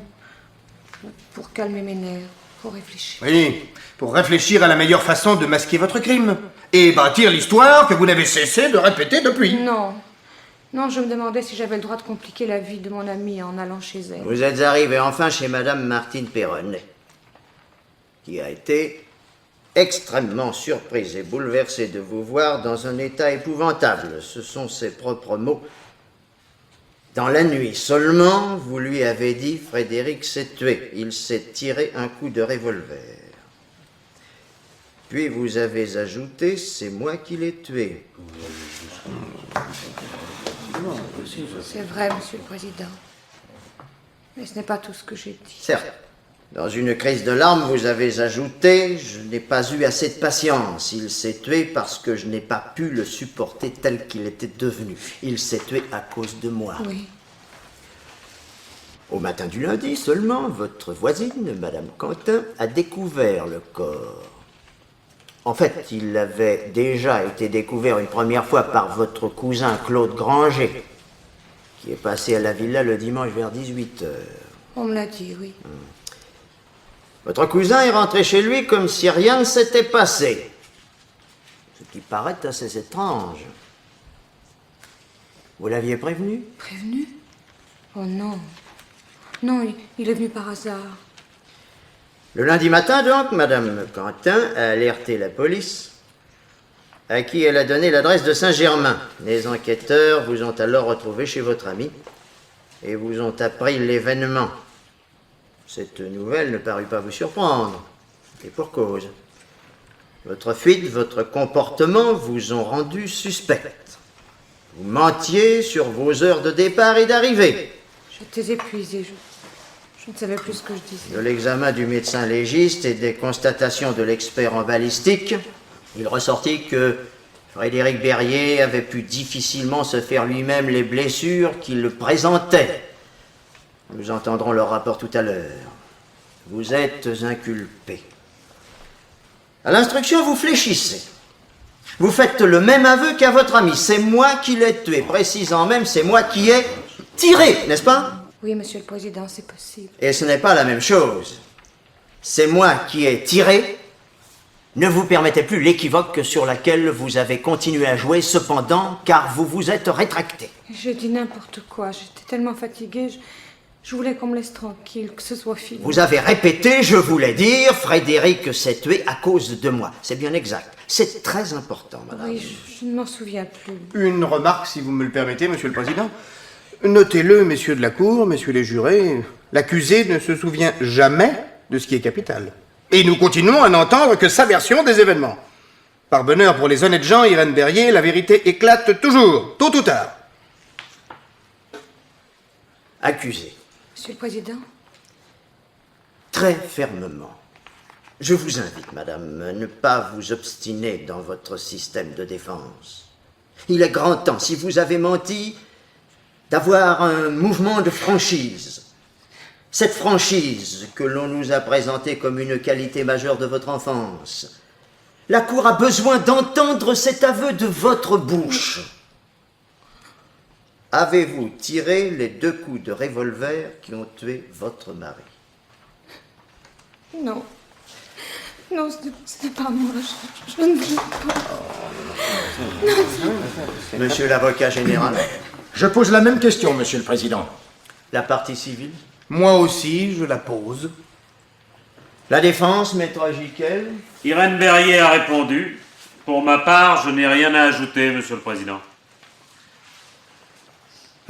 pour calmer mes nerfs, pour réfléchir. Oui, pour réfléchir à la meilleure façon de masquer votre crime. Et bâtir l'histoire que vous n'avez cessé de répéter depuis. Non. Non, je me demandais si j'avais le droit de compliquer la vie de mon amie en allant chez elle. Vous êtes arrivé enfin chez madame Martine Perronnet, qui a été extrêmement surprise et bouleversée de vous voir dans un état épouvantable. Ce sont ses propres mots. Dans la nuit seulement, vous lui avez dit « Frédéric s'est tué. Il s'est tiré un coup de revolver. » Puis vous avez ajouté « C'est moi qui l'ai tué. » C'est vrai, Monsieur le Président. Mais ce n'est pas tout ce que j'ai dit. Certes. Dans une crise de larmes, vous avez ajouté « Je n'ai pas eu assez de patience. Il s'est tué parce que je n'ai pas pu le supporter tel qu'il était devenu. Il s'est tué à cause de moi. » Oui. Au matin du lundi seulement, votre voisine, Madame Quentin, a découvert le corps. En fait, il avait déjà été découvert une première fois par votre cousin Claude Granger, qui est passé à la villa le dimanche vers 18h. On me l'a dit, oui. Votre cousin est rentré chez lui comme si rien ne s'était passé. Ce qui paraît assez étrange. Vous l'aviez prévenu? Prévenu? Oh non. Non, il est venu par hasard. Le lundi matin, donc, Madame Quentin a alerté la police, à qui elle a donné l'adresse de Saint-Germain. Les enquêteurs vous ont alors retrouvé chez votre ami et vous ont appris l'événement. Cette nouvelle ne parut pas vous surprendre, et pour cause. Votre fuite, votre comportement vous ont rendu suspecte. Vous mentiez sur vos heures de départ et d'arrivée. J'étais épuisée, je ne savais plus ce que je disais. De l'examen du médecin légiste et des constatations de l'expert en balistique, il ressortit que Frédéric Berrier avait pu difficilement se faire lui-même les blessures qu'il le présentait. Nous entendrons leur rapport tout à l'heure. Vous êtes inculpé. À l'instruction, vous fléchissez. Vous faites le même aveu qu'à votre ami. C'est moi qui l'ai tué. Précisant même, c'est moi qui ai tiré, n'est-ce pas? Oui, Monsieur le Président, c'est possible. Et ce n'est pas la même chose. C'est moi qui ai tiré. Ne vous permettez plus l'équivoque sur laquelle vous avez continué à jouer, cependant, car vous vous êtes rétracté. J'ai dit n'importe quoi. J'étais tellement fatiguée. Je voulais qu'on me laisse tranquille, que ce soit fini. Vous avez répété, je voulais dire, Frédéric s'est tué à cause de moi. C'est bien exact. C'est très important, madame. Oui, je ne m'en souviens plus. Une remarque, si vous me le permettez, Monsieur le Président. Notez-le, messieurs de la Cour, messieurs les jurés, l'accusé ne se souvient jamais de ce qui est capital. Et nous continuons à n'entendre que sa version des événements. Par bonheur pour les honnêtes gens, Irène Berrier, la vérité éclate toujours, tôt ou tard. Accusé. Monsieur le Président? Très fermement. Je vous invite, madame, à ne pas vous obstiner dans votre système de défense. Il est grand temps, si vous avez menti, d'avoir un mouvement de franchise. Cette franchise que l'on nous a présentée comme une qualité majeure de votre enfance. La Cour a besoin d'entendre cet aveu de votre bouche. Avez-vous tiré les 2 coups de revolver qui ont tué votre mari? Non. Non, ce n'est pas moi. Je ne veux pas. Monsieur l'avocat général, Je pose la même question, Monsieur le Président. la partie civile? Moi aussi, je la pose. La défense, maître Giquel? Irène Berrier a répondu. Pour ma part, je n'ai rien à ajouter, Monsieur le Président.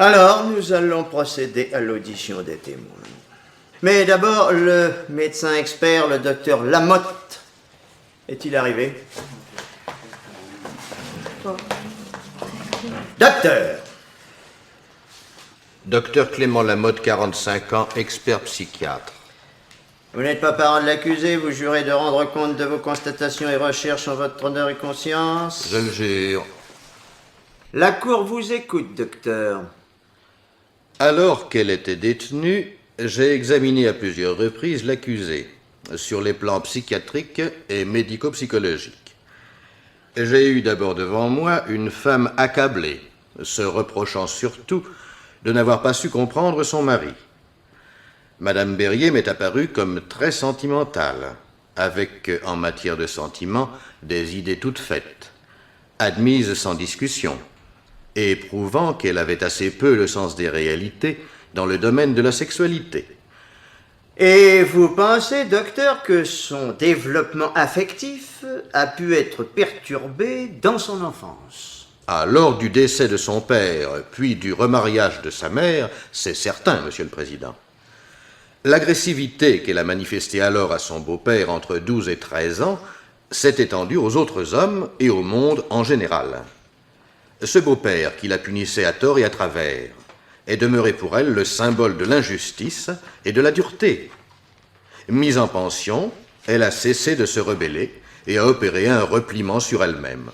Alors, nous allons procéder à l'audition des témoins. Mais d'abord, le médecin expert, le docteur Lamotte, est-il arrivé? Docteur! Docteur Clément Lamotte, 45 ans, expert psychiatre. Vous n'êtes pas parent de l'accusé, vous jurez de rendre compte de vos constatations et recherches en votre honneur et conscience? Je le jure. La cour vous écoute, docteur. Alors qu'elle était détenue, j'ai examiné à plusieurs reprises l'accusée, sur les plans psychiatriques et médico-psychologiques. J'ai eu d'abord devant moi une femme accablée, se reprochant surtout de n'avoir pas su comprendre son mari. Madame Berrier m'est apparue comme très sentimentale, avec, en matière de sentiments, des idées toutes faites, admises sans discussion, et prouvant qu'elle avait assez peu le sens des réalités dans le domaine de la sexualité. Et vous pensez, docteur, que son développement affectif a pu être perturbé dans son enfance? Lors du décès de son père, puis du remariage de sa mère, c'est certain, Monsieur le Président. L'agressivité qu'elle a manifestée alors à son beau-père entre 12 et 13 ans s'est étendue aux autres hommes et au monde en général. Ce beau-père, qui la punissait à tort et à travers, est demeuré pour elle le symbole de l'injustice et de la dureté. Mise en pension, elle a cessé de se rebeller et a opéré un repliement sur elle-même.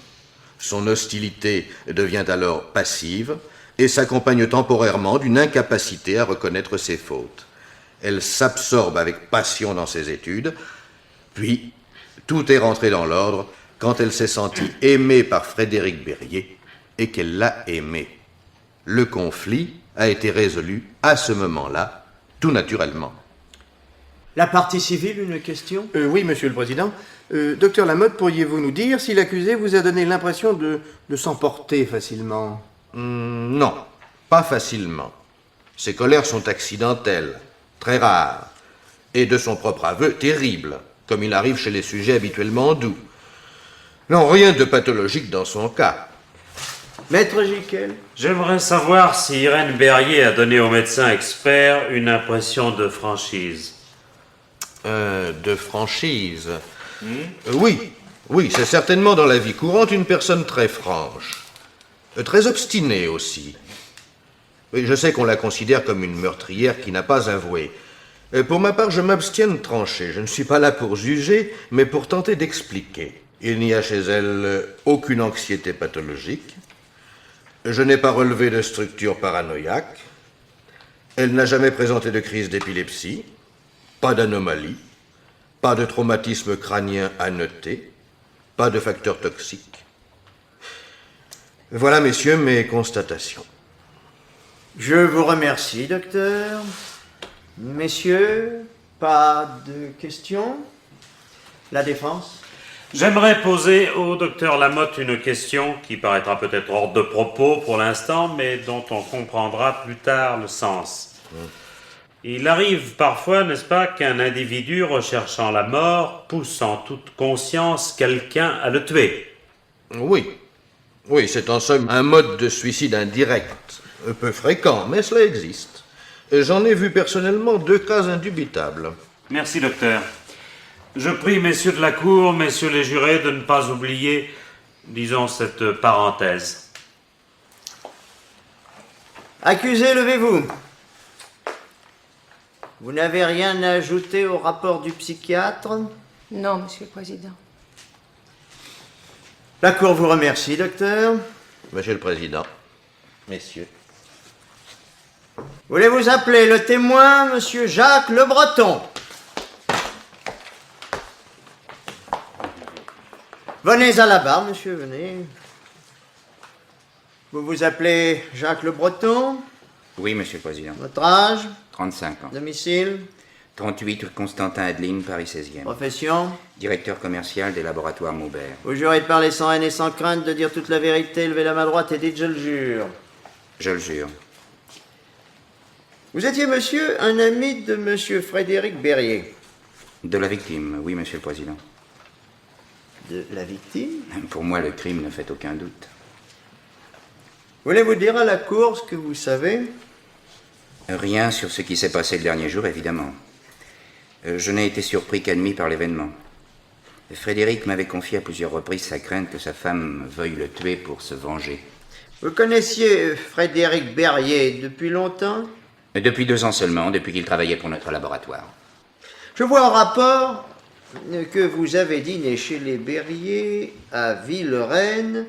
Son hostilité devient alors passive et s'accompagne temporairement d'une incapacité à reconnaître ses fautes. Elle s'absorbe avec passion dans ses études, puis tout est rentré dans l'ordre quand elle s'est sentie aimée par Frédéric Berrier et qu'elle l'a aimé. Le conflit a été résolu à ce moment-là, tout naturellement. La partie civile, une question? Oui, Monsieur le Président. Docteur Lamotte, pourriez-vous nous dire si l'accusé vous a donné l'impression de s'emporter facilement? Non, pas facilement. Ses colères sont accidentelles, très rares, et de son propre aveu, terribles, comme il arrive chez les sujets habituellement doux. Non, rien de pathologique dans son cas. Maître Giquel? J'aimerais savoir si Irène Berrier a donné au médecin expert une impression de franchise. De franchise. Oui, c'est certainement dans la vie courante une personne très franche. Très obstinée aussi. Oui, je sais qu'on la considère comme une meurtrière qui n'a pas avoué. Pour ma part, je m'abstiens de trancher. Je ne suis pas là pour juger, mais pour tenter d'expliquer. Il n'y a chez elle aucune anxiété pathologique. Je n'ai pas relevé de structure paranoïaque. Elle n'a jamais présenté de crise d'épilepsie. Pas d'anomalie. Pas de traumatisme crânien à noter. Pas de facteurs toxiques. Voilà, messieurs, mes constatations. Je vous remercie, docteur. Messieurs, pas de questions? La défense? J'aimerais poser au docteur Lamotte une question qui paraîtra peut-être hors de propos pour l'instant, mais dont on comprendra plus tard le sens. Il arrive parfois, n'est-ce pas, qu'un individu recherchant la mort pousse en toute conscience quelqu'un à le tuer. Oui, c'est en somme un mode de suicide indirect. Peu fréquent, mais cela existe. J'en ai vu personnellement 2 cas indubitables. Merci, docteur. Je prie messieurs de la cour, messieurs les jurés, de ne pas oublier, disons, cette parenthèse. Accusé, levez-vous. Vous n'avez rien à ajouter au rapport du psychiatre? Non, Monsieur le Président. La cour vous remercie, docteur. Monsieur le Président, messieurs. Voulez-vous appeler le témoin, Monsieur Jacques Le Breton? Venez à la barre, monsieur, venez. Vous vous appelez Jacques Le Breton? Oui, Monsieur le Président. Votre âge? 35 ans. Domicile? 38 Constantin Adeline, Paris 16e. Profession? Directeur commercial des laboratoires Maubert. Vous jurez de parler sans haine et sans crainte, de dire toute la vérité, levez la main droite et dites « je le jure ». Je le jure. Vous étiez, monsieur, un ami de monsieur Frédéric Berrier. De la victime, oui, Monsieur le Président. De la victime? Pour moi, le crime ne fait aucun doute. Voulez-vous dire à la cour ce que vous savez? Rien sur ce qui s'est passé le dernier jour, évidemment. Je n'ai été surpris qu'admis par l'événement. Frédéric m'avait confié à plusieurs reprises sa crainte que sa femme veuille le tuer pour se venger. Vous connaissiez Frédéric Berrier depuis longtemps? Depuis 2 ans seulement, depuis qu'il travaillait pour notre laboratoire. Je vois en rapport que vous avez dîné chez les Berrier à Villerennes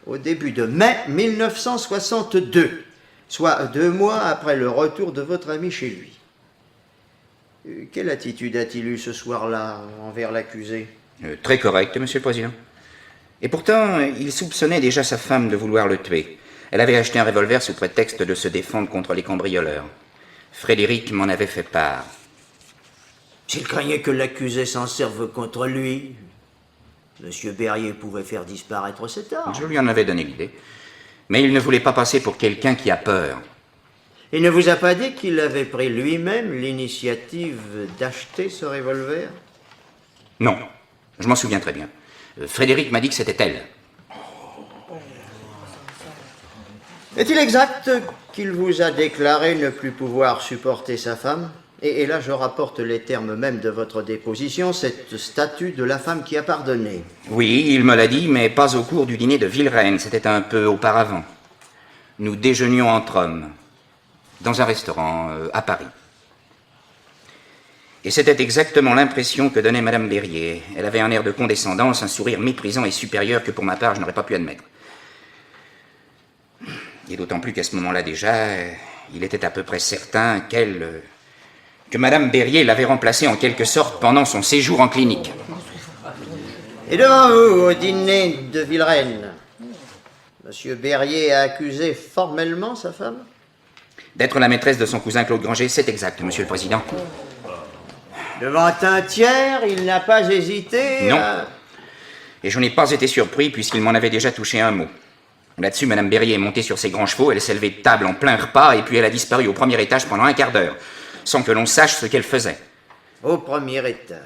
au début de mai 1962, soit 2 mois après le retour de votre ami chez lui. Quelle attitude a-t-il eu ce soir-là envers l'accusé? Très correct, Monsieur le Président. Et pourtant, il soupçonnait déjà sa femme de vouloir le tuer. Elle avait acheté un revolver sous prétexte de se défendre contre les cambrioleurs. Frédéric m'en avait fait part. S'il craignait que l'accusé s'en serve contre lui, Monsieur Berrier pouvait faire disparaître cette arme. Je lui en avais donné l'idée. Mais il ne voulait pas passer pour quelqu'un qui a peur. Il ne vous a pas dit qu'il avait pris lui-même l'initiative d'acheter ce revolver? Non, je m'en souviens très bien. Frédéric m'a dit que c'était elle. Est-il exact qu'il vous a déclaré ne plus pouvoir supporter sa femme? Et là, je rapporte les termes mêmes de votre déposition, cette statue de la femme qui a pardonné. Oui, il me l'a dit, mais pas au cours du dîner de Villerennes, c'était un peu auparavant. Nous déjeunions entre hommes, dans un restaurant à Paris. Et c'était exactement l'impression que donnait Madame Berrier. Elle avait un air de condescendance, un sourire méprisant et supérieur que pour ma part je n'aurais pas pu admettre. Et d'autant plus qu'à ce moment-là déjà, il était à peu près certain que Madame Berrier l'avait remplacée en quelque sorte pendant son séjour en clinique. Et devant vous, au dîner de Villerennes, Monsieur Berrier a accusé formellement sa femme? D'être la maîtresse de son cousin Claude Granger, c'est exact, Monsieur le Président. Devant un tiers, il n'a pas hésité Non. à... Et je n'ai pas été surpris puisqu'il m'en avait déjà touché un mot. Là-dessus, Madame Berrier est montée sur ses grands chevaux, elle s'est levée de table en plein repas et puis elle a disparu au premier étage pendant un quart d'heure, sans que l'on sache ce qu'elle faisait. Au premier étage,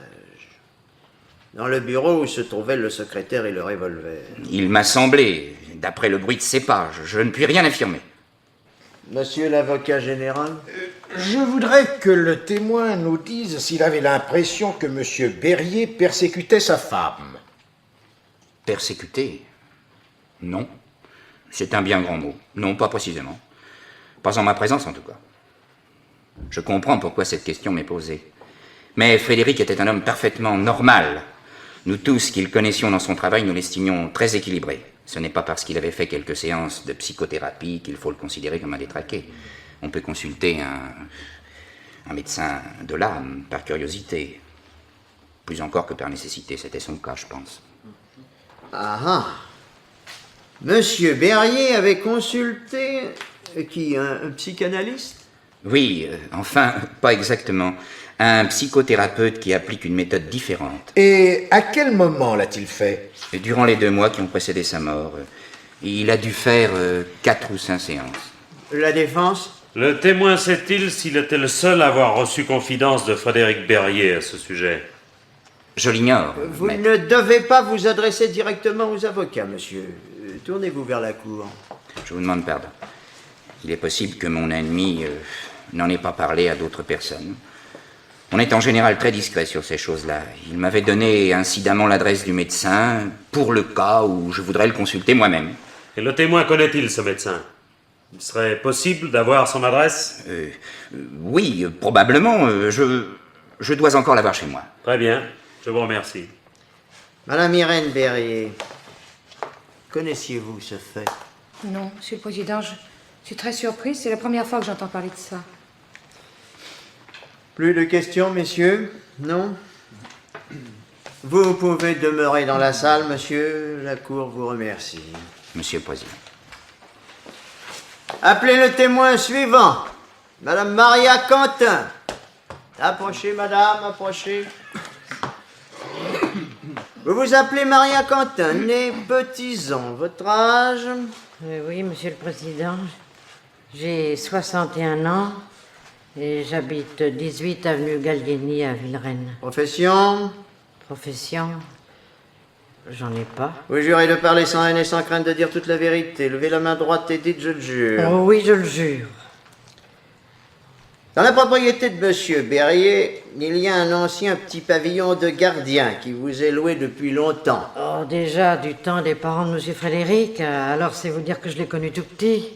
dans le bureau où se trouvaient le secrétaire et le revolver. Il m'a semblé, d'après le bruit de ses pas, je ne puis rien affirmer. Monsieur l'avocat général? Je voudrais que le témoin nous dise s'il avait l'impression que M. Berrier persécutait sa femme. Persécuté? Non. C'est un bien grand mot. Non, pas précisément. Pas en ma présence, en tout cas. Je comprends pourquoi cette question m'est posée. Mais Frédéric était un homme parfaitement normal. Nous tous qui le connaissions dans son travail, nous l'estimions très équilibré. Ce n'est pas parce qu'il avait fait quelques séances de psychothérapie qu'il faut le considérer comme un détraqué. On peut consulter un médecin de l'âme, par curiosité. Plus encore que par nécessité, c'était son cas, je pense. Ah ah. Monsieur Berrier avait consulté... qui, un psychanalyste? Oui, enfin, pas exactement. Un psychothérapeute qui applique une méthode différente. Et à quel moment l'a-t-il fait? Durant les 2 mois qui ont précédé sa mort, il a dû faire 4 ou 5 séances. La défense? Le témoin sait-il s'il était le seul à avoir reçu confidence de Frédéric Berrier à ce sujet? Je l'ignore. Vous mais ne devez pas vous adresser directement aux avocats, monsieur. Tournez-vous vers la cour. je vous demande pardon. Il est possible que mon ennemi n'en ait pas parlé à d'autres personnes. On est en général très discret sur ces choses-là. Il m'avait donné incidemment l'adresse du médecin pour le cas où je voudrais le consulter moi-même. Et le témoin connaît-il ce médecin? Il serait possible d'avoir son adresse? Oui, probablement. Je dois encore l'avoir chez moi. Très bien, je vous remercie. Madame Irène Berrier, connaissiez-vous ce fait? Non, Monsieur le Président, je suis très surprise. C'est la première fois que j'entends parler de ça. Plus de questions, messieurs? Non? Vous pouvez demeurer dans la salle, monsieur. La cour vous remercie. Monsieur le Président. Appelez le témoin suivant. Madame Maria Quentin. Approchez, madame, approchez. Vous vous appelez Maria Quentin, née Petitson. Votre âge? Oui, Monsieur le Président. J'ai 61 ans et j'habite 18 avenue Gallieni à Villerennes. Profession? Profession, J'en ai pas. Vous jurez de parler sans haine et sans crainte de dire toute la vérité. Levez la main droite et dites « je le jure ». Oh oui, je le jure. Dans la propriété de Monsieur Berrier, il y a un ancien petit pavillon de gardien qui vous est loué depuis longtemps. Oh, déjà, du temps des parents de Monsieur Frédéric, alors c'est vous dire que je l'ai connu tout petit,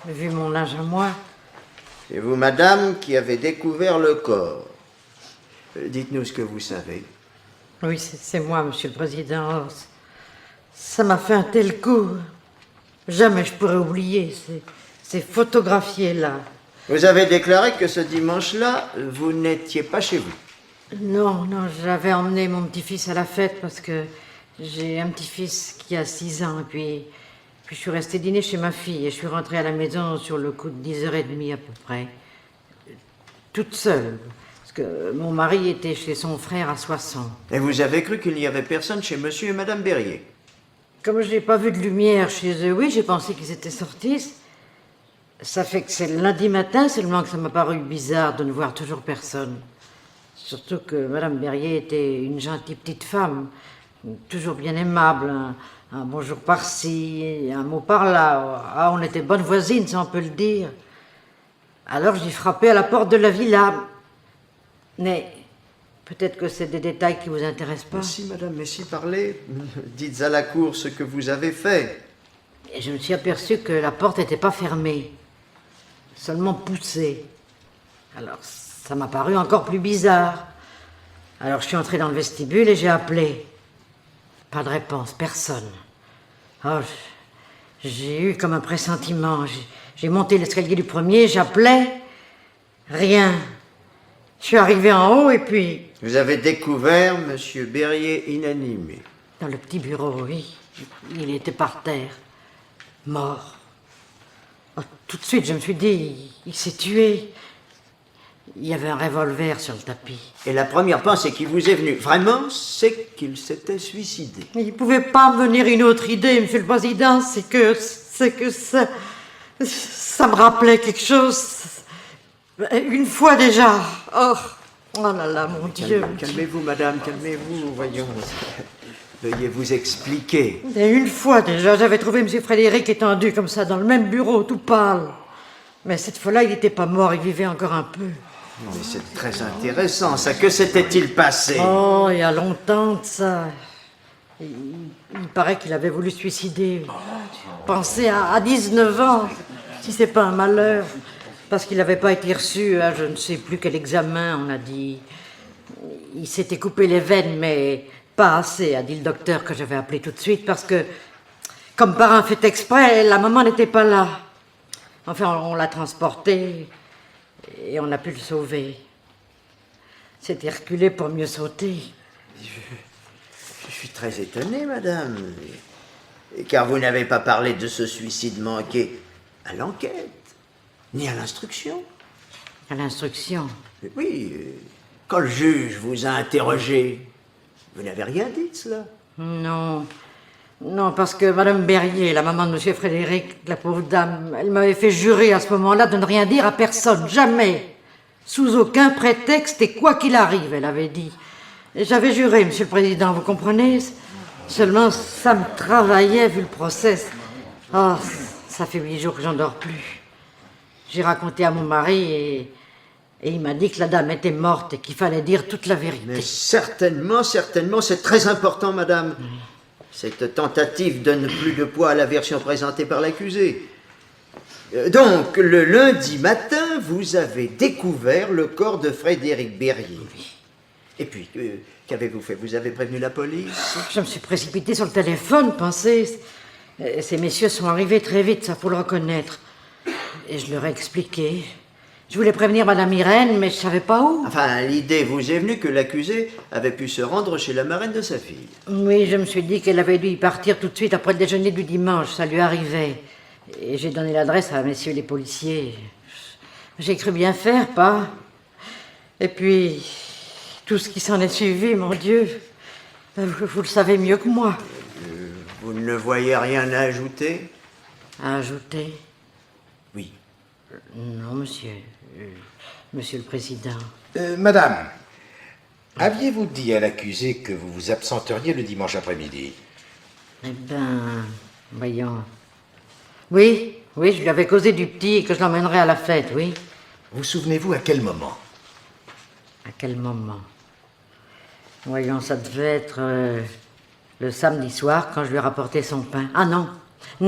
vu mon âge à moi. C'est vous, madame, qui avez découvert le corps. Dites-nous ce que vous savez. Oui, c'est moi, Monsieur le Président. Oh, ça m'a fait un tel coup. Jamais je pourrais oublier ces photographiés-là. Vous avez déclaré que ce dimanche-là, vous n'étiez pas chez vous. Non, j'avais emmené mon petit-fils à la fête parce que j'ai un petit-fils qui a 6 ans. Et puis je suis restée dîner chez ma fille et je suis rentrée à la maison sur le coup de 10h30 à peu près. Toute seule. Parce que mon mari était chez son frère à Soissons. Et vous avez cru qu'il n'y avait personne chez Monsieur et Madame Berrier. Comme je n'ai pas vu de lumière chez eux, oui, j'ai pensé qu'ils étaient sortis. Ça fait que c'est le lundi matin seulement que ça m'a paru bizarre de ne voir toujours personne. Surtout que Madame Berrier était une gentille petite femme, toujours bien aimable, un bonjour par-ci, un mot par-là. Ah, on était bonnes voisines, ça on peut le dire. Alors j'ai frappé à la porte de la villa. Mais peut-être que c'est des détails qui vous intéressent pas. Mais si, madame, mais si, parlez. Dites à la cour ce que vous avez fait. Et je me suis aperçu que la porte n'était pas fermée, seulement poussée. Alors ça m'a paru encore plus bizarre. Alors je suis entrée dans le vestibule et j'ai appelé. Pas de réponse, personne. Oh, j'ai eu comme un pressentiment. J'ai monté l'escalier du premier, j'appelais. Rien. Je suis arrivée en haut et puis... Vous avez découvert Monsieur Berrier inanimé. Dans le petit bureau, oui. Il était par terre. Mort. Oh, tout de suite, je me suis dit, il s'est tué. Il y avait un revolver sur le tapis. Et la première pensée qui vous est venue, vraiment, c'est qu'il s'était suicidé. Il ne pouvait pas me venir une autre idée, Monsieur le Président. C'est que ça me rappelait quelque chose. Une fois déjà. Oh là là, mon Dieu. Calmez-vous, madame, calmez-vous, voyons. Veuillez vous expliquer. Et une fois déjà, j'avais trouvé M. Frédéric étendu comme ça dans le même bureau, tout pâle. Mais cette fois-là, il n'était pas mort, il vivait encore un peu. Mais c'est très intéressant, ça. Que s'était-il passé? Oh, il y a longtemps de ça. Il paraît qu'il avait voulu se suicider. Pensez à 19 ans, si c'est pas un malheur. Parce qu'il n'avait pas été reçu à je ne sais plus quel examen, on a dit. Il s'était coupé les veines, mais pas assez, a dit le docteur que j'avais appelé tout de suite, parce que, comme par un fait exprès, la maman n'était pas là. Enfin, on l'a transporté et on a pu le sauver. C'était reculé pour mieux sauter. Je suis très étonné, madame. Car vous n'avez pas parlé de ce suicide manqué à l'enquête, ni à l'instruction. À l'instruction? Oui, quand le juge vous a interrogé, vous n'avez rien dit de cela. Non, parce que Madame Berrier, la maman de Monsieur Frédéric, la pauvre dame, elle m'avait fait jurer à ce moment-là de ne rien dire à personne, jamais. Sous aucun prétexte et quoi qu'il arrive, elle avait dit. Et j'avais juré, Monsieur le Président, vous comprenez? Seulement, ça me travaillait vu le procès. Oh, ça fait 8 jours que j'en dors plus. J'ai raconté à mon mari et il m'a dit que la dame était morte et qu'il fallait dire toute la vérité. Mais certainement, c'est très important, madame. Cette tentative donne plus de poids à la version présentée par l'accusé. Donc, le lundi matin, vous avez découvert le corps de Frédéric Berrier. Et puis, qu'avez-vous fait? Vous avez prévenu la police? Je me suis précipitée sur le téléphone, pensez. Ces messieurs sont arrivés très vite, ça faut le reconnaître. Et je leur ai expliqué. Je voulais prévenir Madame Irène, mais je savais pas où. Enfin, l'idée vous est venue que l'accusé avait pu se rendre chez la marraine de sa fille. Oui, je me suis dit qu'elle avait dû y partir tout de suite après le déjeuner du dimanche, ça lui arrivait. Et j'ai donné l'adresse à messieurs les policiers. J'ai cru bien faire, pas? Et puis, tout ce qui s'en est suivi, mon Dieu, vous le savez mieux que moi. Vous ne voyez rien à ajouter? À ajouter? Oui. Non, monsieur. Monsieur le Président. Madame, Aviez-vous dit à l'accusé que vous vous absenteriez le dimanche après-midi? Eh ben, voyons. Oui, je lui avais causé du petit et que je l'emmènerais à la fête, oui. Vous souvenez-vous à quel moment? À quel moment? Voyons, ça devait être le samedi soir quand je lui ai rapporté son pain. Ah non, je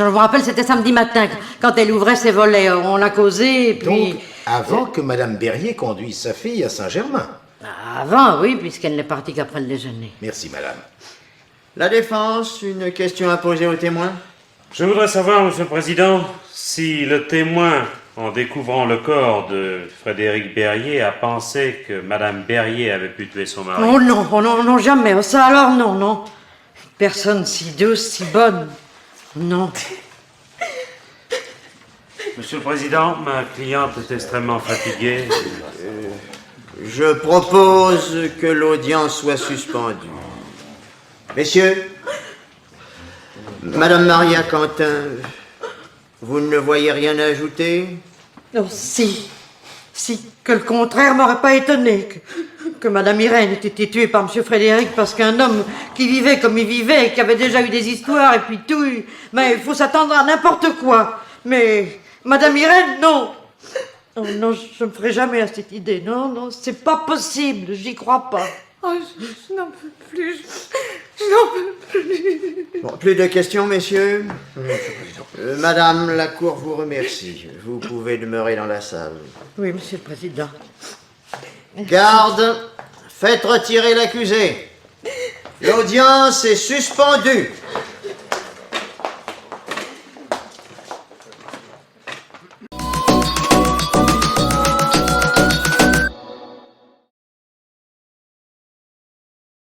me rappelle, c'était samedi matin, quand elle ouvrait ses volets. On a causé, et puis... Donc, avant que Madame Berrier conduise sa fille à Saint-Germain. Avant, oui, puisqu'elle n'est partie qu'après le déjeuner. Merci, madame. La défense, une question à poser au témoin? Je voudrais savoir, Monsieur le Président, si le témoin, en découvrant le corps de Frédéric Berrier, a pensé que Madame Berrier avait pu tuer son mari. Oh non, jamais. Ça alors, non. Personne si douce, si bonne. Non. Monsieur le Président, ma cliente est extrêmement fatiguée. Je propose que l'audience soit suspendue. Messieurs, Madame Maria Quentin, vous ne voyez rien à ajouter? Oh, si, que le contraire m'aurait pas étonné, que Madame Irène ait été tuée par Monsieur Frédéric parce qu'un homme qui vivait comme il vivait et qui avait déjà eu des histoires et puis tout, mais il faut s'attendre à n'importe quoi. Mais Madame Irène, non. Oh non, je me ferai jamais à cette idée. Non, c'est pas possible, j'y crois pas. Oh, je n'en peux plus. Je n'en peux plus. Bon, plus de questions, messieurs? Madame, la Cour vous remercie. Vous pouvez demeurer dans la salle. Oui, Monsieur le Président. Garde, faites retirer l'accusé. L'audience est suspendue.